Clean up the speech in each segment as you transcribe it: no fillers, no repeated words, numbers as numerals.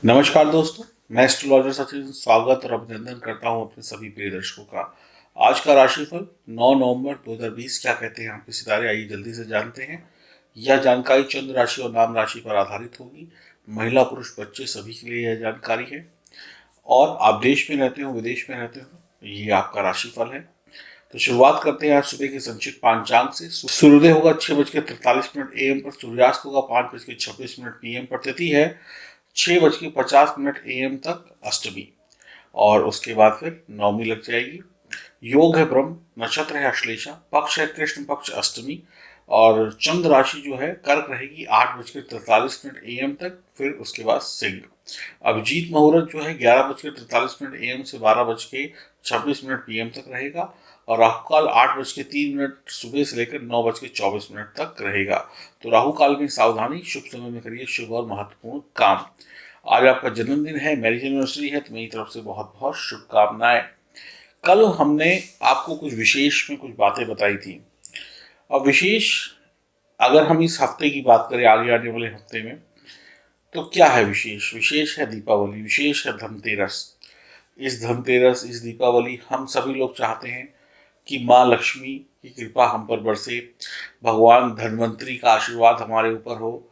नमस्कार दोस्तों, मैं एस्ट्रोलॉजर सचिन स्वागत और अभिनंदन करता हूं अपने सभी प्रिय दर्शकों का। आज का राशिफल 9 नवंबर 2020 क्या कहते हैं आपके सितारे, आइए जल्दी से जानते हैं। यह जानकारी चंद्र राशि और नाम राशि पर आधारित होगी। महिला पुरुष बच्चे सभी के लिए यह जानकारी है। और आप देश में रहते हो विदेश में रहते हो, ये आपका राशिफल है। तो शुरुआत करते हैं आज सुबह के संचित पांचांग से। सूर्योदय होगा 6:43 AM पर, सूर्यास्त होगा 5:26 PM पर। तिथि है 6:50 AM तक अष्टमी, और उसके बाद फिर नवमी लग जाएगी। योग है ब्रह्म, नक्षत्र है अश्लेषा, पक्ष है कृष्ण पक्ष अष्टमी, और चंद्र राशि जो है कर्क रहेगी 8:43 AM तक, फिर उसके बाद सिंह। अभिजीत मुहूर्त जो है 11:43 AM से 12:26 PM तक रहेगा, और राहु काल 8:03 सुबह से लेकर 9:24 तक रहेगा। तो राहु काल में सावधानी, शुभ समय में करिए शुभ और महत्वपूर्ण काम। आज आपका जन्मदिन है, मैरिज एनिवर्सरी है, तो मेरी तरफ से बहुत बहुत शुभकामनाएं। कल हमने आपको कुछ विशेष में कुछ बातें बताई थी, और विशेष अगर हम इस हफ्ते की बात करें, आगे आने वाले हफ्ते में, तो क्या है विशेष? विशेष है दीपावली, विशेष है धनतेरस। इस दीपावली हम सभी लोग चाहते हैं कि माँ लक्ष्मी की कृपा हम पर बरसे, भगवान धन्वंतरी का आशीर्वाद हमारे ऊपर हो,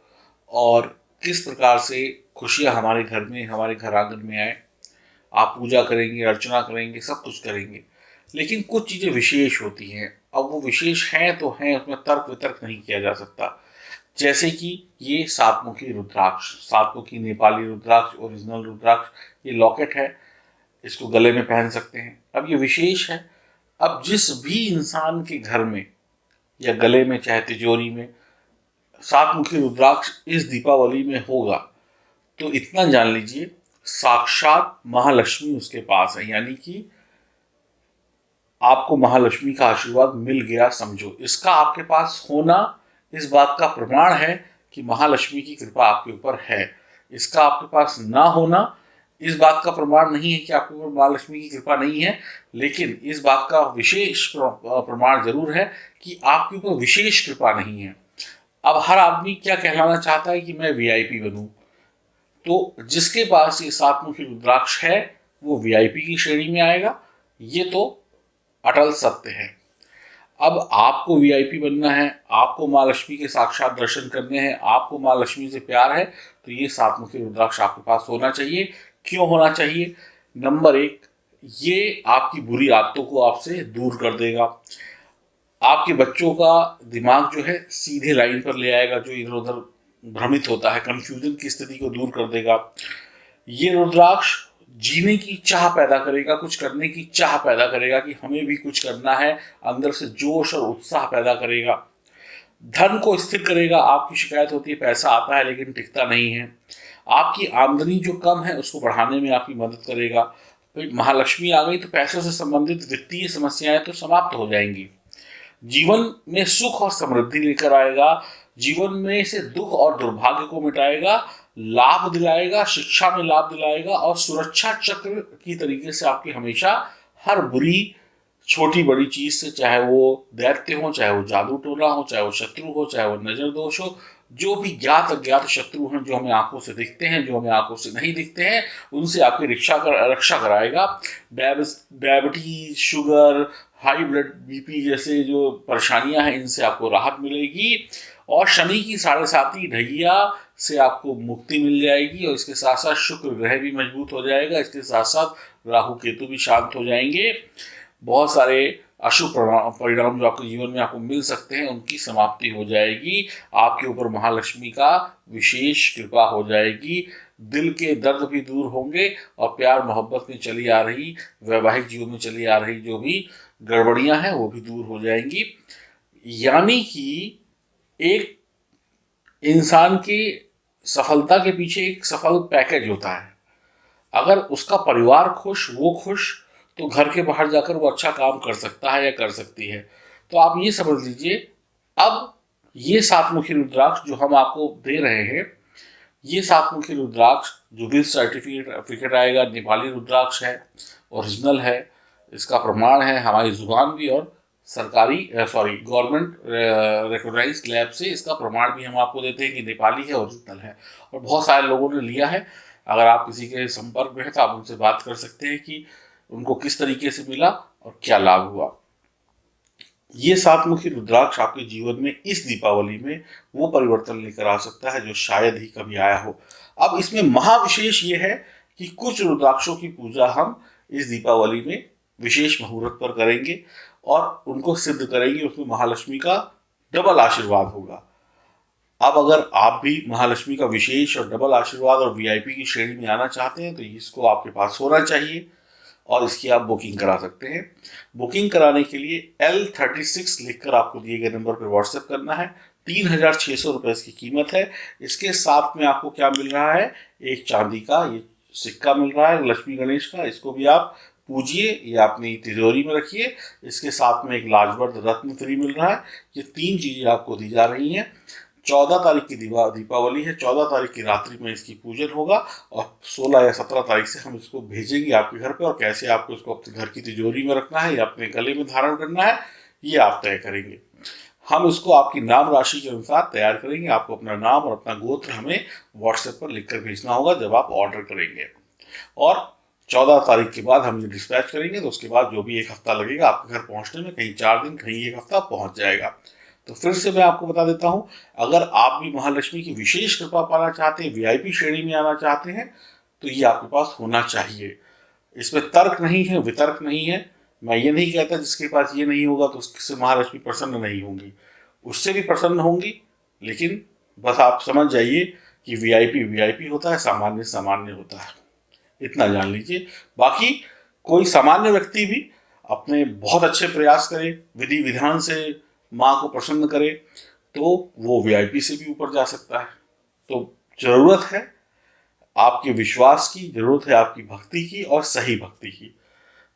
और किस प्रकार से खुशियाँ हमारे घर में, हमारे घर आंगन में आए। आप पूजा करेंगे, अर्चना करेंगे, सब कुछ करेंगे, लेकिन कुछ चीज़ें विशेष होती हैं। अब वो विशेष हैं तो हैं, उसमें तर्क वितर्क नहीं किया जा सकता। जैसे कि ये सातमुखी रुद्राक्ष, सातमुखी नेपाली रुद्राक्ष, ओरिजिनल रुद्राक्ष, ये लॉकेट है, इसको गले में पहन सकते हैं। अब ये विशेष है। अब जिस भी इंसान के घर में या गले में, चाहे तिजोरी में, सातमुखी रुद्राक्ष इस दीपावली में होगा, तो इतना जान लीजिए साक्षात महालक्ष्मी उसके पास है, यानी कि आपको महालक्ष्मी का आशीर्वाद मिल गया समझो। इसका आपके पास होना इस बात का प्रमाण है कि महालक्ष्मी की कृपा आपके ऊपर है। इसका आपके पास ना होना इस बात का प्रमाण नहीं है कि आपके ऊपर महालक्ष्मी की कृपा नहीं है, लेकिन इस बात का विशेष प्रमाण जरूर है कि आपके ऊपर विशेष कृपा नहीं है। अब हर आदमी क्या कहलाना चाहता है कि मैं वीआईपी बनूं, तो जिसके पास ये सातमुखी रुद्राक्ष है वो वीआईपी की श्रेणी में आएगा। ये तो अटल सत्य है। अब आपको वीआईपी बनना है, आपको माँ लक्ष्मी के साक्षात दर्शन करने हैं, आपको माँ लक्ष्मी से प्यार है, तो ये सातमुखी रुद्राक्ष आपके पास होना चाहिए। क्यों होना चाहिए? नंबर एक, ये आपकी बुरी आदतों को आपसे दूर कर देगा। आपके बच्चों का दिमाग जो है सीधे लाइन पर ले आएगा, जो इधर उधर भ्रमित होता है, कंफ्यूजन की स्थिति को दूर कर देगा। ये रुद्राक्ष जीने की चाह पैदा करेगा, कुछ करने की चाह पैदा करेगा कि हमें भी कुछ करना है, अंदर से जोश और उत्साह पैदा करेगा। धन को स्थिर करेगा। आपकी शिकायत होती है पैसा आता है लेकिन टिकता नहीं है, आपकी आमदनी जो कम है उसको बढ़ाने में आपकी मदद करेगा। भाई महालक्ष्मी आ गई तो पैसों से संबंधित वित्तीय समस्याएं तो समाप्त हो जाएंगी। जीवन में सुख और समृद्धि लेकर आएगा, जीवन में से दुख और दुर्भाग्य को मिटाएगा, लाभ दिलाएगा, शिक्षा में लाभ दिलाएगा, और सुरक्षा चक्र की तरीके से आपकी हमेशा हर बुरी छोटी बड़ी चीज से, चाहे वो दैत्य हो, चाहे वो जादू टोना हो, चाहे वो शत्रु हो, चाहे वो नजर दोष हो, जो भी ज्ञात अज्ञात शत्रु हैं, जो हमें आंखों से दिखते हैं, जो हमें आंखों से नहीं दिखते हैं, उनसे आपकी रक्षा कराएगा। Diabetes, sugar, high blood BP जैसे जो परेशानियां हैं, इनसे आपको राहत मिलेगी, और शनि की 7.5 ढैया से आपको मुक्ति मिल जाएगी, और इसके साथ साथ शुक्र ग्रह भी मजबूत हो जाएगा, इसके साथ साथ राहु केतु भी शांत हो जाएंगे। बहुत सारे अशुभ परिणाम जो आपके जीवन में आपको मिल सकते हैं उनकी समाप्ति हो जाएगी। आपके ऊपर महालक्ष्मी का विशेष कृपा हो जाएगी। दिल के दर्द भी दूर होंगे, और प्यार मोहब्बत में चली आ रही, वैवाहिक जीवन में चली आ रही जो भी गड़बड़ियां हैं वो भी दूर हो जाएंगी। यानी कि एक इंसान की सफलता के पीछे एक सफल पैकेज होता है। अगर उसका परिवार खुश, वो खुश, तो घर के बाहर जाकर वो अच्छा काम कर सकता है या कर सकती है। तो आप ये समझ लीजिए, अब ये सातमुखी रुद्राक्ष जो हम आपको दे रहे हैं, ये सातमुखी रुद्राक्ष जो भी सर्टिफिकेट आएगा, नेपाली रुद्राक्ष है, ओरिजिनल है, इसका प्रमाण है हमारी जुबान भी, और सरकारी गवर्नमेंट रिकॉग्नाइज्ड लैब से इसका प्रमाण भी हम आपको देते हैं कि नेपाली है, ओरिजिनल है, और बहुत सारे लोगों ने लिया है। अगर आप किसी के संपर्क में हैं तो आप उनसे बात कर सकते हैं कि उनको किस तरीके से मिला और क्या लाभ हुआ। ये सातमुखी रुद्राक्ष आपके जीवन में इस दीपावली में वो परिवर्तन लेकर आ सकता है जो शायद ही कभी आया हो। अब इसमें महाविशेष ये है कि कुछ रुद्राक्षों की पूजा हम इस दीपावली में विशेष मुहूर्त पर करेंगे और उनको सिद्ध करेंगे, उसमें महालक्ष्मी का डबल आशीर्वाद होगा। अब अगर आप भी महालक्ष्मी का विशेष और डबल आशीर्वाद और वीआईपी की श्रेणी में आना चाहते हैं तो इसको आपके पास होना चाहिए और इसकी आप बुकिंग करा सकते हैं। बुकिंग कराने के लिए L36 लिखकर आपको दिए गए नंबर पर व्हाट्सएप करना है। 3,600 रुपये इसकी कीमत है। इसके साथ में आपको क्या मिल रहा है, एक चांदी का ये सिक्का मिल रहा है लक्ष्मी गणेश का, इसको भी आप पूजिए या अपनी तिजोरी में रखिए। इसके साथ में एक लाजवर्द रत्न फ्री मिल रहा है। ये 3 चीजें आपको दी जा रही हैं। 14 तारीख की दीपावली है, 14 तारीख की रात्रि में इसकी पूजन होगा और 16 या 17 तारीख से हम इसको भेजेंगे आपके घर पे। और कैसे आपको इसको अपने घर की तिजोरी में रखना है या अपने गले में धारण करना है ये आप तय करेंगे। हम इसको आपकी नाम राशि के अनुसार तैयार करेंगे। आपको अपना नाम और अपना गोत्र हमें व्हाट्सएप पर लिखकर भेजना होगा जब आप ऑर्डर करेंगे, और 14 तारीख के बाद हम ये डिस्पैच करेंगे। तो उसके बाद जो भी 1 हफ्ता लगेगा आपके घर पहुंचने में, कहीं 4 दिन कहीं 1 हफ्ता पहुंच जाएगा। तो फिर से मैं आपको बता देता हूं, अगर आप भी महालक्ष्मी की विशेष कृपा पाना चाहते हैं, वीआईपी श्रेणी में आना चाहते हैं, तो ये आपके पास होना चाहिए। इसमें तर्क नहीं है, वितर्क नहीं है। मैं ये नहीं कहता जिसके पास ये नहीं होगा तो उससे महालक्ष्मी प्रसन्न नहीं होंगी, उससे भी प्रसन्न होंगी। लेकिन बस आप समझ जाइए कि वीआईपी वीआईपी होता है, सामान्य सामान्य होता है, इतना जान लीजिए। बाकी कोई सामान्य व्यक्ति भी अपने बहुत अच्छे प्रयास करे, विधि विधान से माँ को प्रसन्न करे, तो वो वीआईपी से भी ऊपर जा सकता है। तो जरूरत है आपके विश्वास की, जरूरत है आपकी भक्ति की और सही भक्ति की।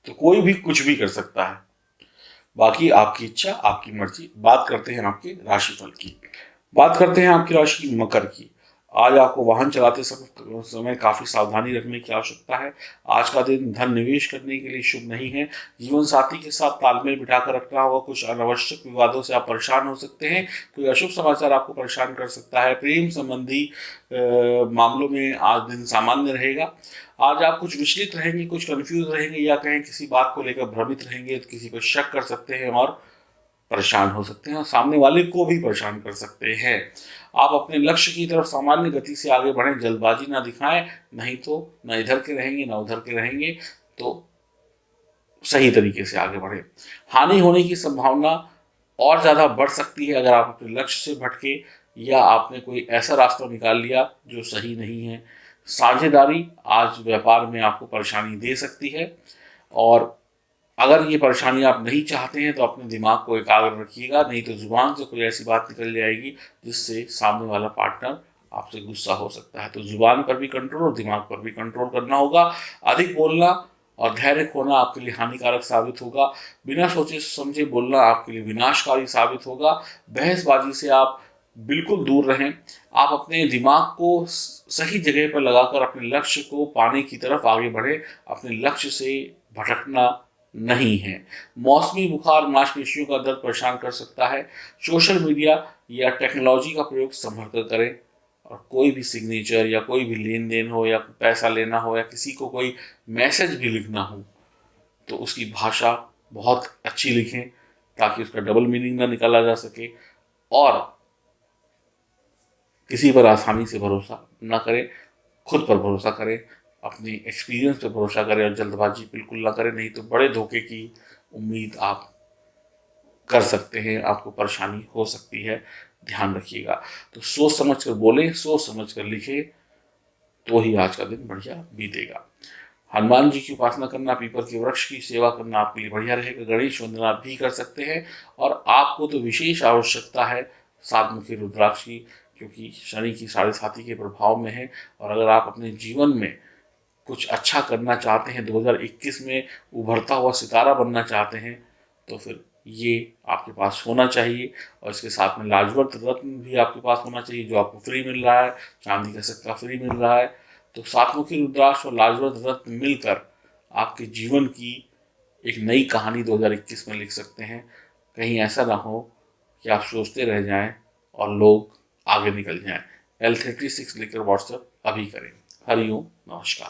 तो कोई भी कुछ भी कर सकता है, बाकी आपकी इच्छा आपकी मर्जी। बात करते हैं आपके राशिफल की। बात करते हैं आपकी राशि मकर की। आज आपको वाहन चलाते समय काफी सावधानी रखने की आवश्यकता है। आज का दिन धन निवेश करने के लिए शुभ नहीं है। जीवन साथी के साथ तालमेल बिठाकर रखना होगा। कुछ अनावश्यक विवादों से आप परेशान हो सकते हैं। कोई अशुभ समाचार आपको परेशान कर सकता है। प्रेम संबंधी मामलों में आज दिन सामान्य रहेगा। आज आप कुछ विचलित रहेंगे, कुछ कंफ्यूज रहेंगे, या कहें किसी बात को लेकर भ्रमित रहेंगे, तो किसी पर शक कर सकते हैं और परेशान हो सकते हैं और सामने वाले को भी परेशान कर सकते हैं। आप अपने लक्ष्य की तरफ सामान्य गति से आगे बढ़ें, जल्दबाजी ना दिखाएं, नहीं तो न इधर के रहेंगे न उधर के रहेंगे। तो सही तरीके से आगे बढ़ें। हानि होने की संभावना और ज़्यादा बढ़ सकती है अगर आप अपने लक्ष्य से भटके या आपने कोई ऐसा रास्ता निकाल लिया जो सही नहीं है। साझेदारी आज व्यापार में आपको परेशानी दे सकती है, और अगर ये परेशानी आप नहीं चाहते हैं तो अपने दिमाग को एकाग्र रखिएगा, नहीं तो जुबान से कोई ऐसी बात निकल जाएगी जिससे सामने वाला पार्टनर आपसे गुस्सा हो सकता है। तो जुबान पर भी कंट्रोल और दिमाग पर भी कंट्रोल करना होगा। अधिक बोलना और धैर्य खोना आपके लिए हानिकारक साबित होगा। बिना सोचे समझे बोलना आपके लिए विनाशकारी साबित होगा। बहसबाजी से आप बिल्कुल दूर रहें। आप अपने दिमाग को सही जगह पर लगाकर अपने लक्ष्य को पाने की तरफ आगे बढ़ें। अपने लक्ष्य से भटकना नहीं है। मौसमी बुखार मांसपेशियों का दर्द परेशान कर सकता है। सोशल मीडिया या टेक्नोलॉजी का प्रयोग संभल कर करें, और कोई भी सिग्नेचर या कोई भी लेन देन हो या पैसा लेना हो या किसी को कोई मैसेज भी लिखना हो तो उसकी भाषा बहुत अच्छी लिखें ताकि उसका डबल मीनिंग ना निकाला जा सके। और किसी पर आसानी से भरोसा ना करें, खुद पर भरोसा करें, अपनी एक्सपीरियंस पर भरोसा करें और जल्दबाजी बिल्कुल ना करें, नहीं तो बड़े धोखे की उम्मीद आप कर सकते हैं, आपको परेशानी हो सकती है। ध्यान रखिएगा। तो सोच समझ कर बोलें, सोच समझ कर लिखें, तो ही आज का दिन बढ़िया बीतेगा। हनुमान जी की उपासना करना, पीपल के वृक्ष की सेवा करना आपके लिए बढ़िया रहेगा। गणेश वंदना भी कर सकते हैं। और आपको तो विशेष आवश्यकता है सातमुखी रुद्राक्ष की, क्योंकि शनि की 7.5 के प्रभाव में है। और अगर आप अपने जीवन में कुछ अच्छा करना चाहते हैं, 2021 में उभरता हुआ सितारा बनना चाहते हैं, तो फिर ये आपके पास होना चाहिए। और इसके साथ में लाजवर्द रत्न भी आपके पास होना चाहिए जो आपको फ्री मिल रहा है। चांदी का सिक्का फ्री मिल रहा है। तो सातमुखी रुद्राक्ष और लाजवर्द रत्न मिलकर आपके जीवन की एक नई कहानी 2021 में लिख सकते हैं। कहीं ऐसा ना हो कि आप सोचते रह जाएं और लोग आगे निकल जाएं। L36 लेकर व्हाट्सएप अभी करें। हरिओम, नमस्कार।